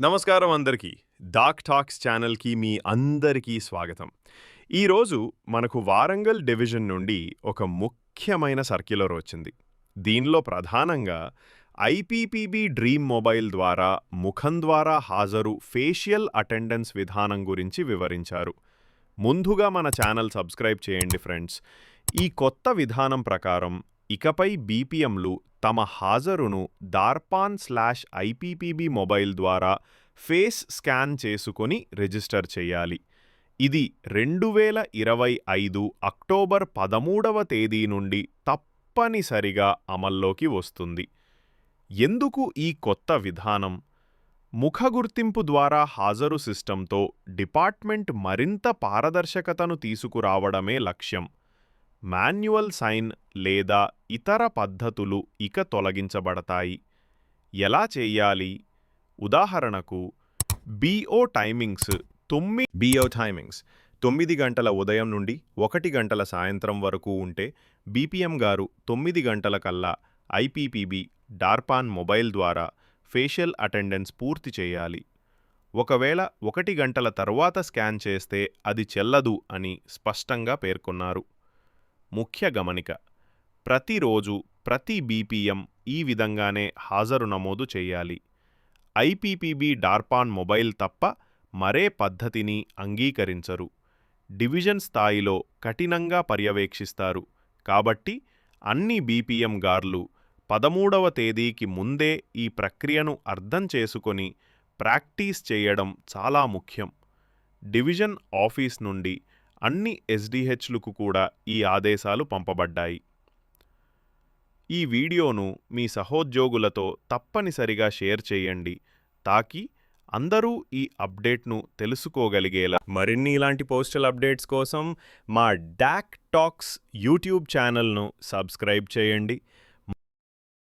నమస్కారం అందరికీ. Dock talks ఛానల్‌కి మీ అందరికీ స్వాగతం. ఈరోజు మనకు వారంగల్ డివిజన్ నుండి ఒక ముఖ్యమైన సర్క్యులర్ వచ్చింది. దీనిలో ప్రధానంగా ఐపీపీబీ డ్రీమ్ మొబైల్ ద్వారా ముఖం ద్వారా హాజరు ఫేషియల్ అటెండెన్స్ విధానం గురించి వివరించారు. ముందుగా మన ఛానల్ సబ్స్క్రైబ్ చేయండి ఫ్రెండ్స్. ఈ కొత్త విధానం ప్రకారం ఇకపై బీపీఎంలు తమ హాజరును darpan/IPPB మొబైల్ ద్వారా ఫేస్ స్కాన్ చేసుకొని రిజిస్టర్ చేయాలి. ఇది 2025 అక్టోబర్ 13వ తేదీ నుండి తప్పనిసరిగా అమల్లోకి వస్తుంది. ఎందుకు ఈ కొత్త విధానం? ముఖ గుర్తింపు ద్వారా హాజరు సిస్టంతో డిపార్ట్మెంట్ మరింత పారదర్శకతను తీసుకురావడమే లక్ష్యం. మాన్యువల్ సైన్ లేదా ఇతర పద్ధతులు ఇక తొలగించబడతాయి. ఎలా చేయాలి? ఉదాహరణకు బీఓ టైమింగ్స్ 9 గంటల ఉదయం నుండి 1 గంటల సాయంత్రం వరకు ఉంటే బీపీఎం గారు 9 గంటల కల్లా ఐపీపీబీ డార్పాన్ మొబైల్ ద్వారా ఫేషియల్ అటెండెన్స్ పూర్తి చేయాలి. ఒకవేళ 1 గంటల తర్వాత స్కాన్ చేస్తే అది చెల్లదు అని స్పష్టంగా పేర్కొన్నారు. ముఖ్య గమనిక: ప్రతిరోజు ప్రతి బీపీఎం ఈ విధంగానే హాజరు నమోదు చేయాలి. ఐపీపీబీ డార్పాన్ మొబైల్ తప్ప మరే పద్ధతిని అంగీకరించరు. డివిజన్ స్థాయిలో కఠినంగా పర్యవేక్షిస్తారు. కాబట్టి అన్ని బీపీఎం గార్లు 13వ తేదీకి ముందే ఈ ప్రక్రియను అర్థం చేసుకొని ప్రాక్టీస్ చేయడం చాలా ముఖ్యం. డివిజన్ ఆఫీస్ నుండి అన్ని ఎస్డిహెచ్లకు కూడా ఈ ఆదేశాలు పంపబడ్డాయి. ఈ వీడియోను మీ సహోద్యోగులతో తప్పనిసరిగా షేర్ చేయండి, తాకి అందరూ ఈ అప్డేట్ను తెలుసుకోగలిగేలా. మరిన్ని ఇలాంటి పోస్టల్ అప్డేట్స్ కోసం మా డాక్ టాక్స్ యూట్యూబ్ ఛానల్ను సబ్స్క్రైబ్ చేయండి.